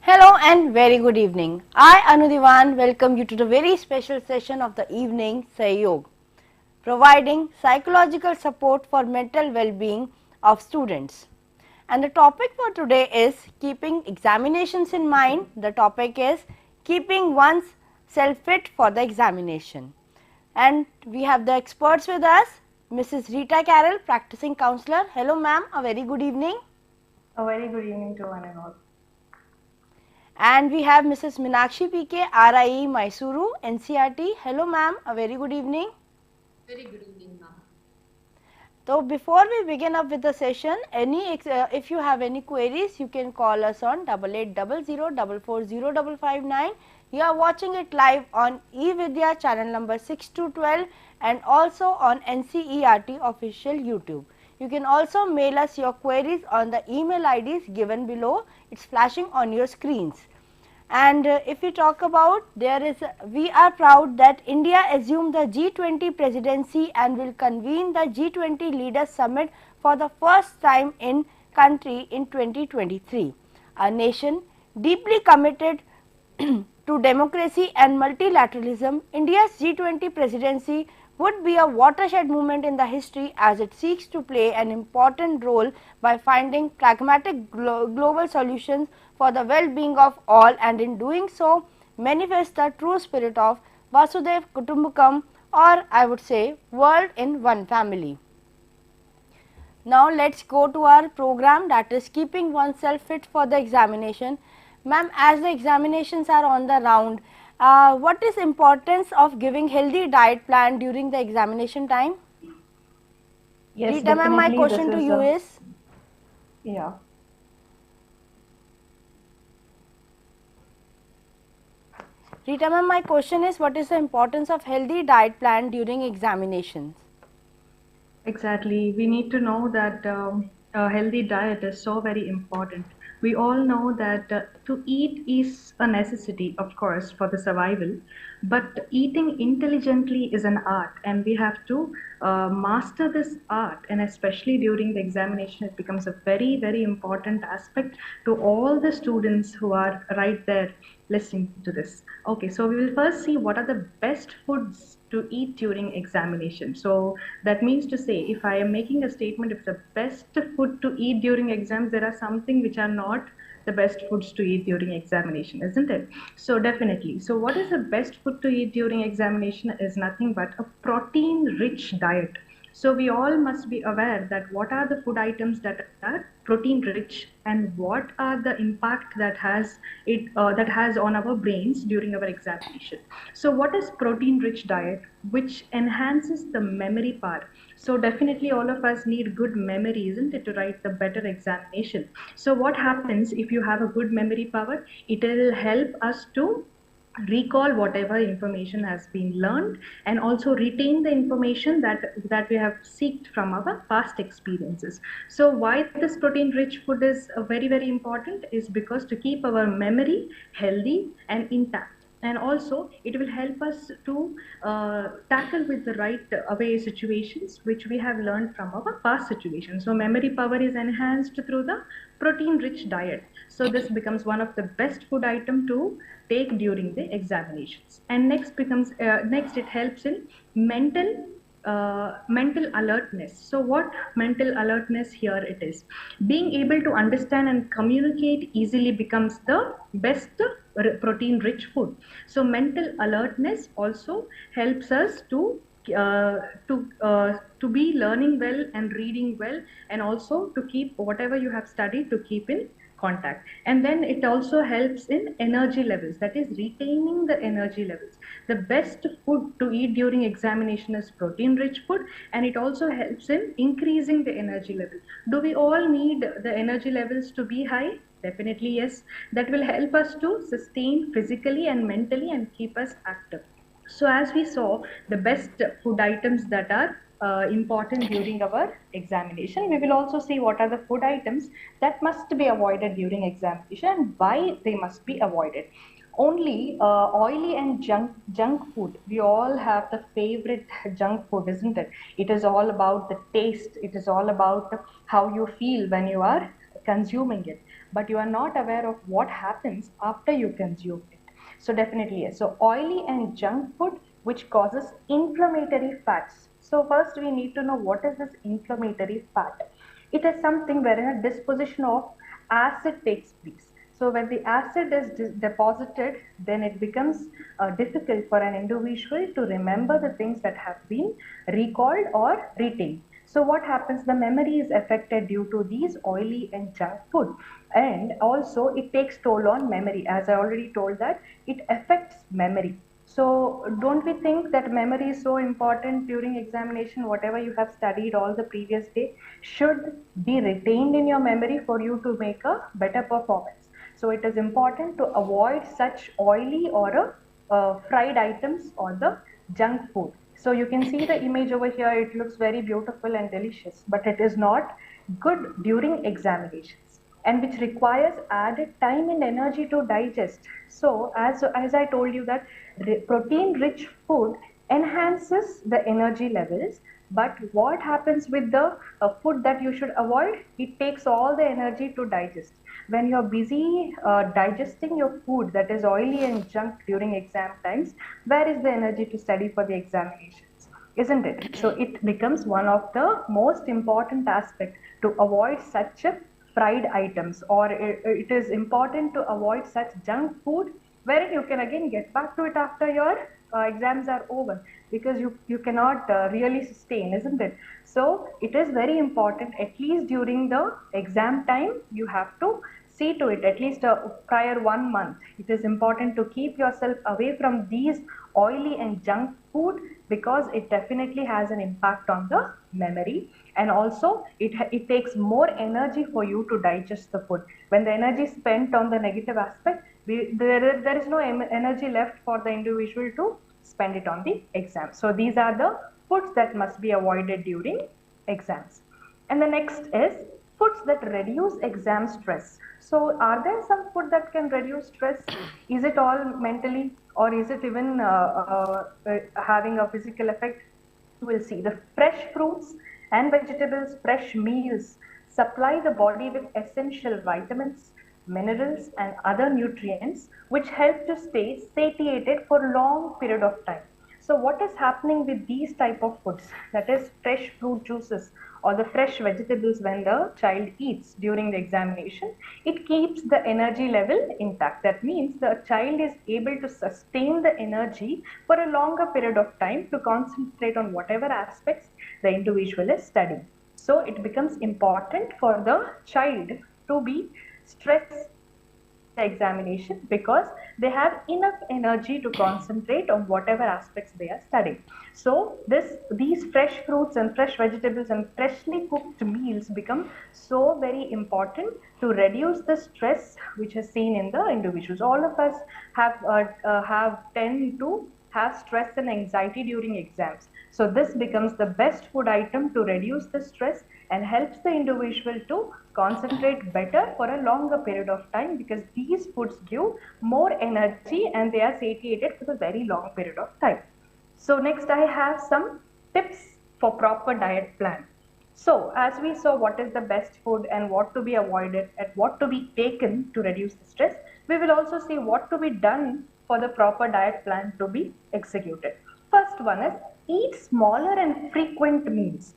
Hello and very good evening. I, Anudivan, welcome you to the very special session of the evening Sahyog, providing psychological support for mental well-being of students. And the topic for today is keeping examinations in mind. The topic is keeping one's self fit for the examination. And we have the experts with us, Mrs. Rita Carroll, practicing counselor. Hello ma'am, a very good evening. A very good evening to one and all. And we have Mrs. Meenakshi PK, RIE Mysuru, NCRT. Hello ma'am, a very good evening. Very good evening ma'am. So before we begin up with the session, if you have any queries, you can call us on 8800440559. You are watching it live on eVidya channel number 6 to 12 and also on NCERT official YouTube. You can also mail us your queries on the email IDs given below. It's flashing on your screens. And if we talk about, we are proud that India assumed the G20 presidency and will convene the G20 Leaders Summit for the first time in country in 2023. A nation deeply committed to democracy and multilateralism, India's G20 presidency would be a watershed moment in the history as it seeks to play an important role by finding pragmatic global solutions for the well-being of all, and in doing so manifest the true spirit of Vasudhaiva Kutumbakam, or I would say world in one family. Now let us go to our program, that is keeping oneself fit for the examination. Ma'am, as the examinations are on the round, what is importance of giving healthy diet plan during the examination time? Yes, Rita ma'am, my question to you is? Yeah. Rita ma'am, my question is, what is the importance of healthy diet plan during examinations? Exactly. We need to know that a healthy diet is so very important. We all know that to eat is a necessity, of course, for the survival, but eating intelligently is an art, and we have to master this art, and especially during the examination, it becomes a very, very important aspect to all the students who are right there listening to this. Okay, so we will first see what are the best foods to eat during examination. So that means to say, if I am making a statement, if the best food to eat during exams, there are something which are not the best foods to eat during examination, isn't it? So definitely. So what is the best food to eat during examination is nothing but a protein rich diet. So we all must be aware that what are the food items that are protein rich and what are the impact that has on our brains during our examination. So what is protein rich diet, which enhances the memory power? So definitely all of us need good memory, isn't it, to write the better examination. So what happens if you have a good memory power? It will help us to recall whatever information has been learned and also retain the information that we have seeked from our past experiences. So why this protein rich food is very, very important is because to keep our memory healthy and intact, and also it will help us to tackle with the right away situations which we have learned from our past situations. So memory power is enhanced through the protein rich diet. So this becomes one of the best food item to take during the examinations. And next it helps in mental alertness. So what mental alertness here it is? Being able to understand and communicate easily becomes the best protein rich food. So mental alertness also helps us uh, to be learning well and reading well, and also to keep whatever you have studied to keep in contact. And then it also helps in energy levels, that is retaining the energy levels. The best food to eat during examination is protein rich food, and it also helps in increasing the energy level. Do we all need the energy levels to be high? Definitely yes. That will help us to sustain physically and mentally and keep us active. So as we saw, the best food items that are important during our examination, we will also see what are the food items that must be avoided during examination and why they must be avoided. Only oily and junk food. We all have the favorite junk food, isn't it? It is all about the taste. It is all about how you feel when you are consuming it, but you are not aware of what happens after you consume it. So definitely yes. So oily and junk food which causes inflammatory fats. So first we need to know what is this inflammatory fat. It is something wherein a disposition of acid takes place. So when the acid is deposited, then it becomes difficult for an individual to remember the things that have been recalled or retained. So what happens? The memory is affected due to these oily and junk food, and also it takes toll on memory. As I already told that it affects memory. So don't we think that memory is so important during examination? Whatever you have studied all the previous day should be retained in your memory for you to make a better performance. So it is important to avoid such oily or fried items or the junk food. So you can see the image over here, it looks very beautiful and delicious, but it is not good during examinations and which requires added time and energy to digest. So as I told you that protein rich food enhances the energy levels, but what happens with the food that you should avoid? It takes all the energy to digest. When you're busy digesting your food that is oily and junk during exam times, where is the energy to study for the examinations? Isn't it? So it becomes one of the most important aspects to avoid such fried items, or it is important to avoid such junk food wherein you can again get back to it after your exams are over, because you cannot really sustain, isn't it? So it is very important, at least during the exam time you have to see to it, at least prior 1 month it is important to keep yourself away from these oily and junk food, because it definitely has an impact on the memory, and also it takes more energy for you to digest the food. When the energy is spent on the negative aspect, there is no energy left for the individual to spend it on the exam. So these are the foods that must be avoided during exams. And the next is foods that reduce exam stress. So are there some food that can reduce stress? Is it all mentally, or is it even having a physical effect? We'll see. The fresh fruits and vegetables, fresh meals supply the body with essential vitamins, minerals and other nutrients which help to stay satiated for long period of time. So what is happening with these type of foods, that is fresh fruit juices or the fresh vegetables, when the child eats during the examination, it keeps the energy level intact. That means the child is able to sustain the energy for a longer period of time to concentrate on whatever aspects the individual is studying. So it becomes important for the child to be stress the examination, because they have enough energy to concentrate on whatever aspects they are studying. So these fresh fruits and fresh vegetables and freshly cooked meals become so very important to reduce the stress which is seen in the individuals. All of us have tend to have stress and anxiety during exams. So this becomes the best food item to reduce the stress and helps the individual to concentrate better for a longer period of time, because these foods give more energy and they are satiated for a very long period of time. So next I have some tips for proper diet plan. So as we saw what is the best food and what to be avoided and what to be taken to reduce the stress, we will also see what to be done for the proper diet plan to be executed. First one is eat smaller and frequent meals.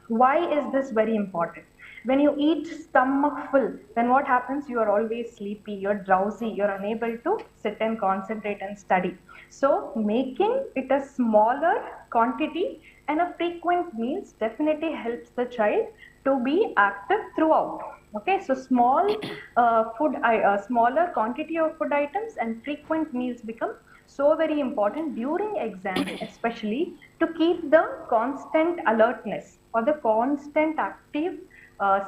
Why is this very important? When you eat stomach full, then what happens? You are always sleepy, you're drowsy, you're unable to sit and concentrate and study. So making it a smaller quantity and a frequent meals definitely helps the child to be active throughout. Okay, so smaller quantity of food items and frequent meals become so very important during exams, especially to keep the constant alertness or the constant active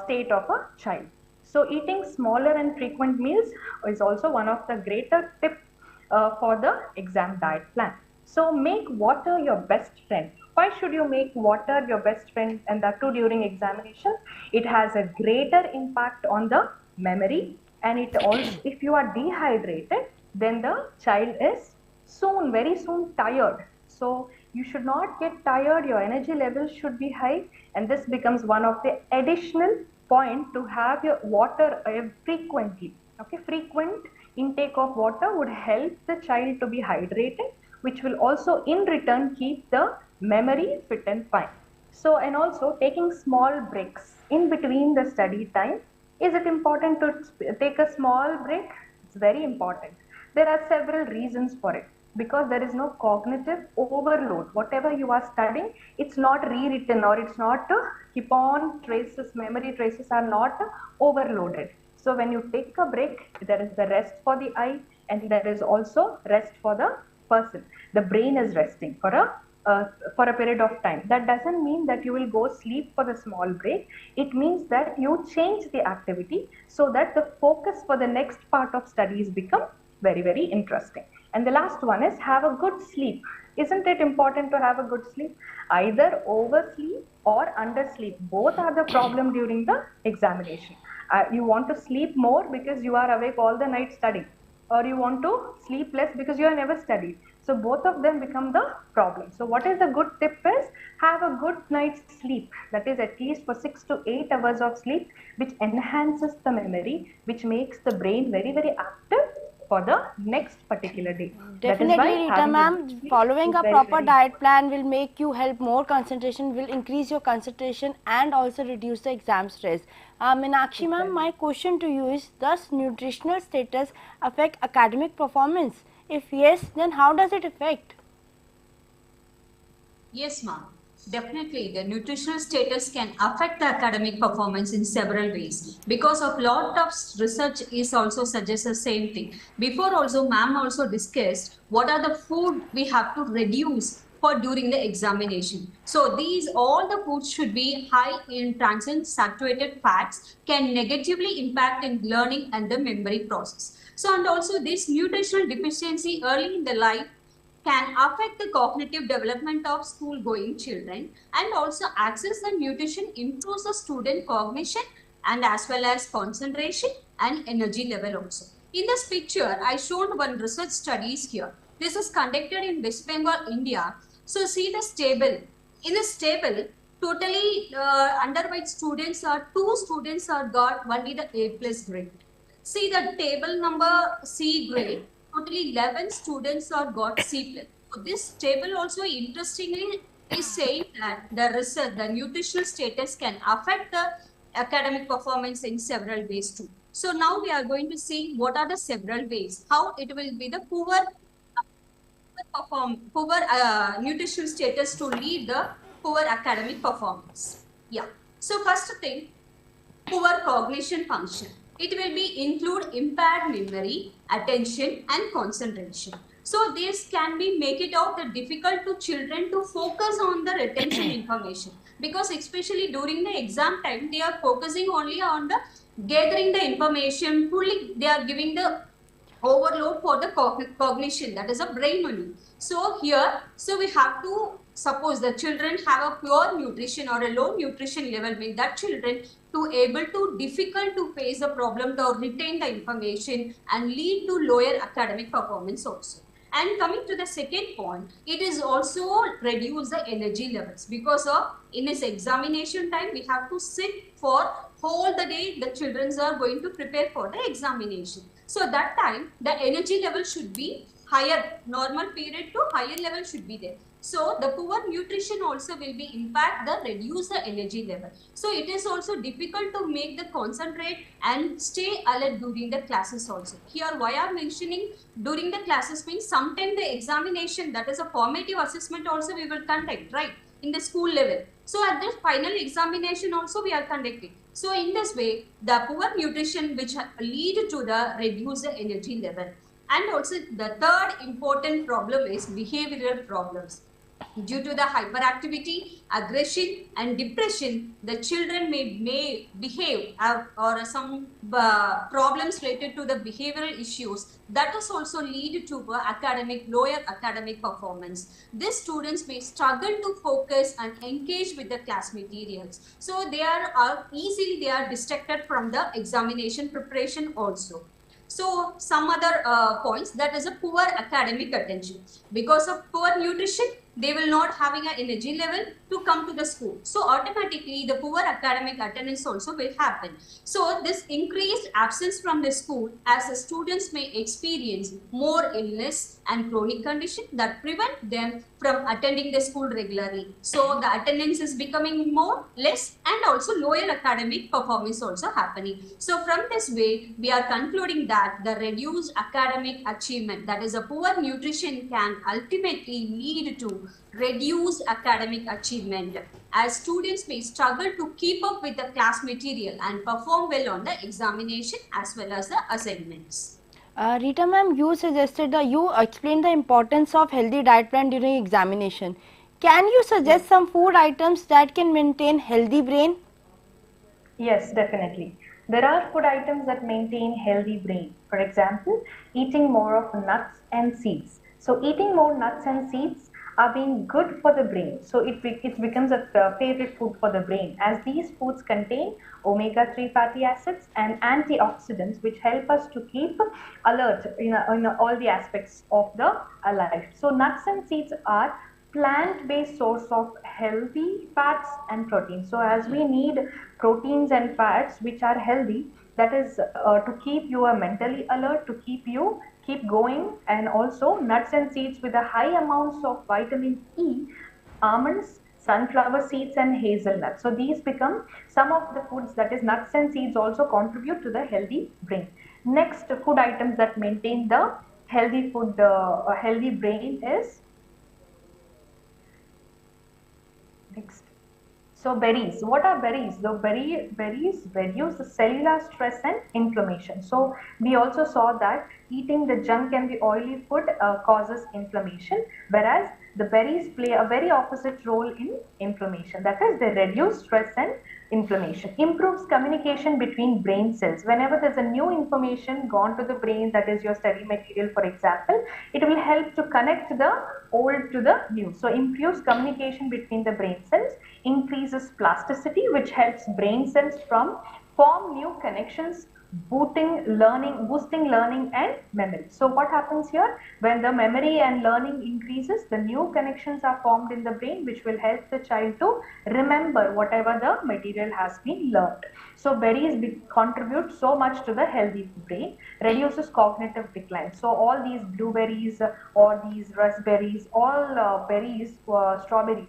state of a child. So eating smaller and frequent meals is also one of the greater tips for the exam diet plan. So make water your best friend. Why should you make water your best friend, and that too during examination? It has a greater impact on the memory, and it also, if you are dehydrated, then the child is very soon tired. So You should not get tired, your energy levels should be high, and this becomes one of the additional point to have your water frequently. Okay, frequent intake of water would help the child to be hydrated, which will also in return keep the memory fit and fine. So, and also taking small breaks in between the study time. Is it important to take a small break? It's very important. There are several reasons for it, because there is no cognitive overload. Whatever you are studying, it's not rewritten, or it's not keep on traces, memory traces are not overloaded. So when you take a break, there is the rest for the eye, and there is also rest for the person. The brain is resting for a period of time. That doesn't mean that you will go sleep for the small break. It means that you change the activity so that the focus for the next part of studies become very, very interesting. And the last one is have a good sleep. Isn't it important to have a good sleep? Either oversleep or undersleep. Both are the problem during the examination. You want to sleep more because you are awake all the night studying, or you want to sleep less because you have never studied. So both of them become the problem. So what is the good tip is, have a good night's sleep, that is at least for 6 to 8 hours of sleep, which enhances the memory, which makes the brain very, very active for the next particular day. Definitely, Rita ma'am, following a proper diet plan will make you help more concentration, will increase your concentration and also reduce the exam stress. Meenakshi ma'am, my question to you is, does nutritional status affect academic performance? If yes, then how does it affect? Yes, ma'am. Definitely, the nutritional status can affect the academic performance in several ways, because of lot of research is also suggests the same thing. Before also, ma'am also discussed what are the food we have to reduce for during the examination. So these all the foods should be high in trans and saturated fats, can negatively impact in learning and the memory process. So, and also this nutritional deficiency early in the life can affect the cognitive development of school going children, and also access the nutrition improves the student cognition and as well as concentration and energy level also. In this picture, I shown one research studies here. This is conducted in West Bengal, India. So see this table. In this table, totally underweight students are, 2 students are got only the A plus grade. See the table number C grade, totally 11 students are got C plus. So this table also interestingly is saying that the research, the nutritional status can affect the academic performance in several ways too. So now we are going to see what are the several ways, how it will be the poor nutritional status to lead the poor academic performance. Yeah. So first thing, poor cognition function. It will be include impaired memory, attention and concentration. So this can be make it out difficult to children to focus on the retention information, because especially during the exam time, they are focusing only on the gathering the information, fully they are giving the overload for the cognition, that is a brain only. So here, so we have to suppose the children have a poor nutrition or a low nutrition level, mean that children to able to difficult to face the problem to retain the information and lead to lower academic performance also. And coming to the second point, it is also reduce the energy levels, because of in this examination time we have to sit for whole the day, the children are going to prepare for the examination. So that time the energy level should be higher, normal period to higher level should be there. So the poor nutrition also will be impact the reduce the energy level. So it is also difficult to make the concentrate and stay alert during the classes also. Here why I am mentioning during the classes means sometimes the examination, that is a formative assessment also we will conduct, right, in the school level. So at the final examination also we are conducting. So in this way, the poor nutrition which lead to the reduce the energy level. And also the third important problem is behavioral problems. Due to the hyperactivity, aggression and depression, the children may behave or some problems related to the behavioral issues, that is also lead to lower academic performance. These students may struggle to focus and engage with the class materials. So they are easily they are distracted from the examination preparation also. So some other points, that is a poor academic attention. Because of poor nutrition, they will not having an energy level to come to the school. So automatically the poor academic attendance also will happen. So this increased absence from the school as the students may experience more illness and chronic condition that prevent them from attending the school regularly. So the attendance is becoming more less and also lower academic performance also happening. So from this way we are concluding that the reduced academic achievement, that is a poor nutrition, can ultimately lead to reduced academic achievement as students may struggle to keep up with the class material and perform well on the examination as well as the assignments. Rita ma'am, you suggested that you explained the importance of healthy diet plan during examination. Can you suggest some food items that can maintain healthy brain? Yes, definitely. There are food items that maintain healthy brain. For example, eating more of nuts and seeds. So eating more nuts and seeds are being good for the brain. So it becomes a favorite food for the brain, as these foods contain omega-3 fatty acids and antioxidants which help us to keep alert in all the aspects of the life. So nuts and seeds are plant-based source of healthy fats and proteins. So as we need proteins and fats which are healthy, that is to keep you mentally alert, to keep going, and also nuts and seeds with a high amounts of vitamin E, almonds, sunflower seeds and hazelnuts. So these become some of the foods, that is nuts and seeds also contribute to the healthy brain. Next food items that maintain the healthy food, healthy brain is next. So berries. What are berries? The berries reduce the cellular stress and inflammation. So we also saw that eating the junk and the oily food causes inflammation, whereas the berries play a very opposite role in inflammation. That is, they reduce stress and inflammation. Improves communication between brain cells. Whenever there's a new information gone to the brain, that is your study material for example, it will help to connect the old to the new. So improves communication between the brain cells, increases plasticity which helps brain cells from form new connections, boosting learning and memory. So what happens here? When the memory and learning increases, the new connections are formed in the brain which will help the child to remember whatever the material has been learned. So berries contribute so much to the healthy brain, reduces cognitive decline. So all these blueberries or these raspberries, all berries, strawberries,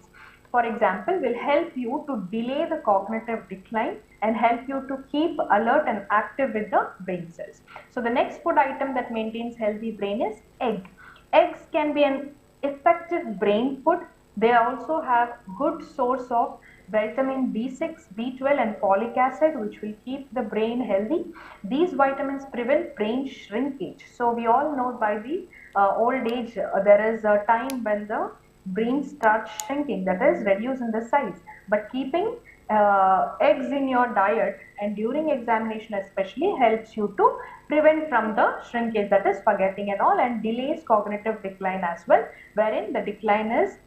for example, will help you to delay the cognitive decline and help you to keep alert and active with the brain cells. So the next food item that maintains healthy brain is egg. Eggs can be an effective brain food. They also have good source of vitamin B6, B12 and folic acid which will keep the brain healthy. These vitamins prevent brain shrinkage. So we all know by the old age there is a time when the brain starts shrinking, that is reduce in the size. But keeping eggs in your diet and during examination especially helps you to prevent from the shrinkage, that is forgetting and all, and delays cognitive decline as well, wherein the decline is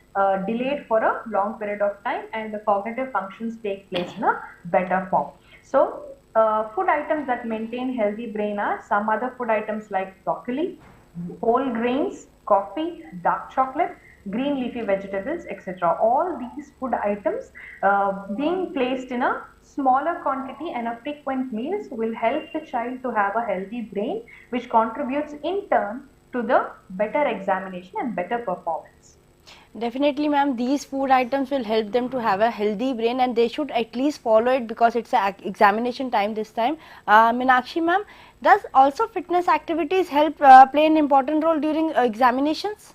delayed for a long period of time and the cognitive functions take place in a better form. So food items that maintain healthy brain are some other food items like broccoli, whole grains, coffee, dark chocolate, green leafy vegetables, etc. All these food items being placed in a smaller quantity and a frequent meals will help the child to have a healthy brain, which contributes in turn to the better examination and better performance. Definitely ma'am, these food items will help them to have a healthy brain and they should at least follow it because it's an examination time this time. Meenakshi ma'am, does also fitness activities help play an important role during examinations?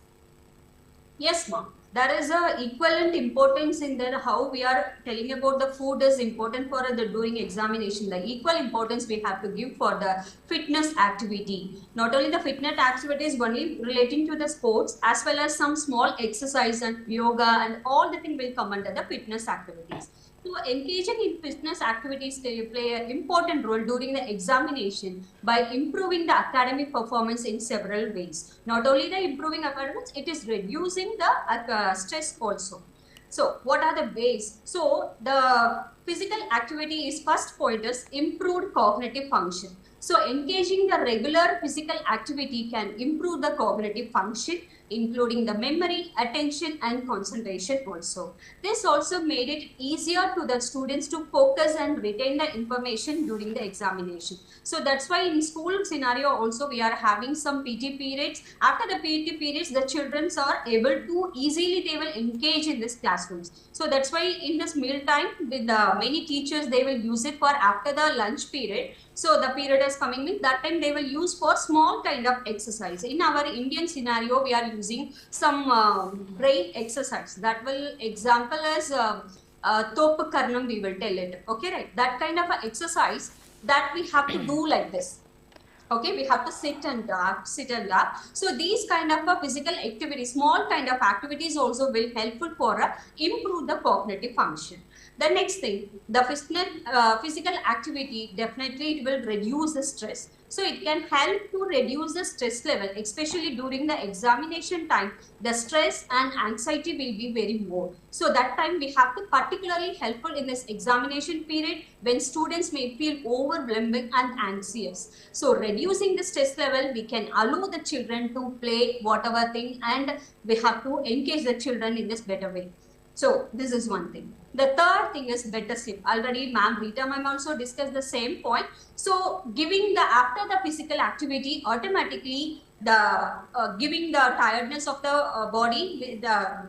Yes, ma'am. There is a equivalent importance in there. How we are telling about the food is important for the during examination. The equal importance we have to give for the fitness activity. Not only the fitness activities only relating to the sports, as well as some small exercise and yoga and all the thing will come under the fitness activities. So engaging in fitness activities play an important role during the examination by improving the academic performance in several ways. Not only the improving academics, it is reducing the stress also. So what are the ways? So the physical activity is first point is improved cognitive function. So engaging the regular physical activity can improve the cognitive function, including the memory, attention and concentration also. This also made it easier to the students to focus and retain the information during the examination. So that's why in school scenario also we are having some PT periods. After the PT periods, the children are able to easily, they will engage in this classrooms. So that's why in this meal time with many teachers, they will use it for after the lunch period. So the period is coming in, that time they will use for small kind of exercise. In our Indian scenario, we are using some brain exercise. That will example as Top Karnam, we will tell it. Okay, right? That kind of a exercise that we have to do like this. Okay, we have to sit and laugh. So these kind of physical activities, small kind of activities also will helpful for improve the cognitive function. The next thing, the physical activity, definitely it will reduce the stress. So it can help to reduce the stress level, especially during the examination time. The stress and anxiety will be very more. So that time we have to particularly helpful in this examination period when students may feel overwhelmed and anxious. So reducing the stress level, we can allow the children to play whatever thing, and we have to engage the children in this better way. So this is one thing. The third thing is better sleep. Already ma'am Rita ma'am also discussed the same point. So giving the after the physical activity, automatically the giving the tiredness of the body, the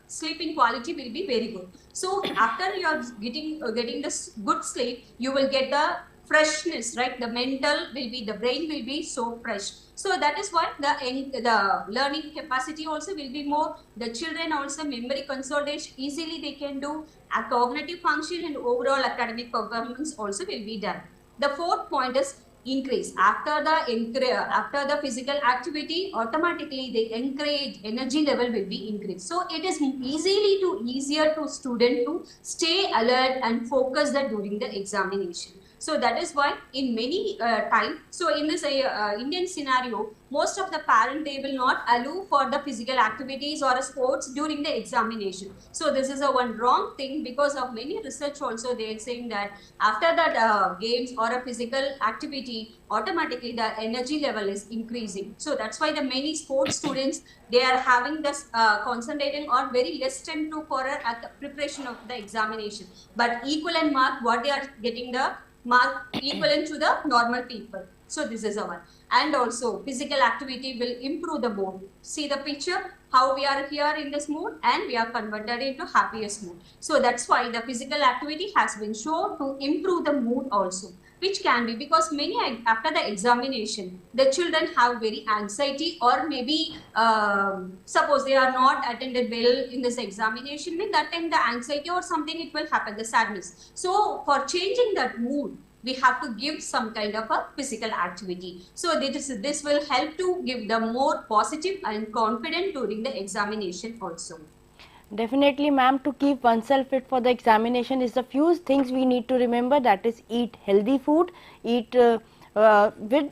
sleeping quality will be very good. So after you are getting this good sleep, you will get the freshness, right? The the brain will be so fresh. So that is why the learning capacity also will be more. The children also memory consolidation easily they can do. A cognitive function and overall academic performance also will be done. The fourth point is increase after the physical activity. Automatically the encourage energy level will be increased. So it is easier to student to stay alert and focus that during the examination. So that is why in many time, so in this Indian scenario, most of the parent, they will not allow for the physical activities or sports during the examination. So this is a one wrong thing, because of many research also they are saying that after that games or a physical activity, automatically the energy level is increasing. So that's why the many sports students, they are having this concentrating or very less time to for a preparation of the examination, but equivalent mark what they are getting the mark equivalent to the normal people. So this is a one. And also physical activity will improve the mood. See the picture, how we are here in this mood and we are converted into happiest mood. So that's why the physical activity has been shown to improve the mood also, which can be because many after the examination, the children have very anxiety, or maybe suppose they are not attended well in this examination, mean that time the anxiety or something it will happen, the sadness. So for changing that mood, we have to give some kind of a physical activity. So this will help to give the more positive and confident during the examination also. Definitely ma'am, to keep oneself fit for the examination is the few things we need to remember, that is eat healthy food, eat with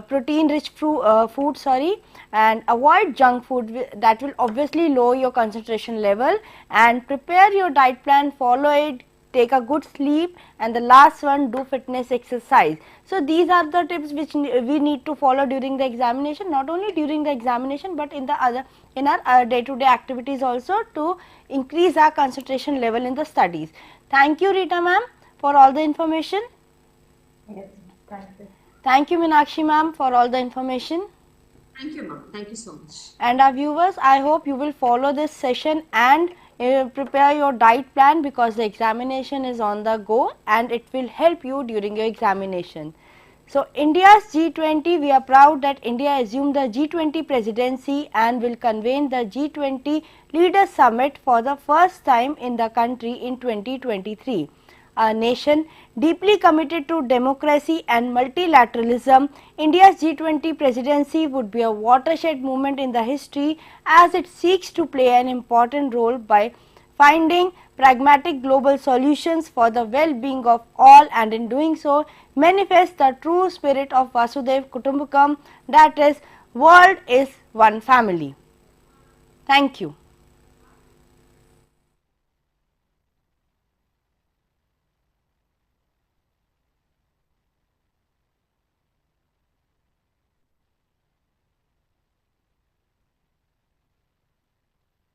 protein rich food, and avoid junk food that will obviously lower your concentration level, and prepare your diet plan, follow it, take a good sleep, and the last one, do fitness exercise. So these are the tips which we need to follow during the examination, not only during the examination but in our day to day activities also, to increase our concentration level in the studies. Thank you Rita ma'am for all the information. Yes, thank you. Thank you Meenakshi ma'am for all the information. Thank you ma'am, thank you so much. And our viewers, I hope you will follow this session and prepare your diet plan, because the examination is on the go and it will help you during your examination. So India's G20, we are proud that India assumed the G20 presidency and will convene the G20 Leaders Summit for the first time in the country in 2023. A nation deeply committed to democracy and multilateralism, India's G20 presidency would be a watershed moment in the history, as it seeks to play an important role by finding pragmatic global solutions for the well-being of all, and in doing so manifest the true spirit of Vasudhaiva Kutumbakam, that is, world is one family. Thank you.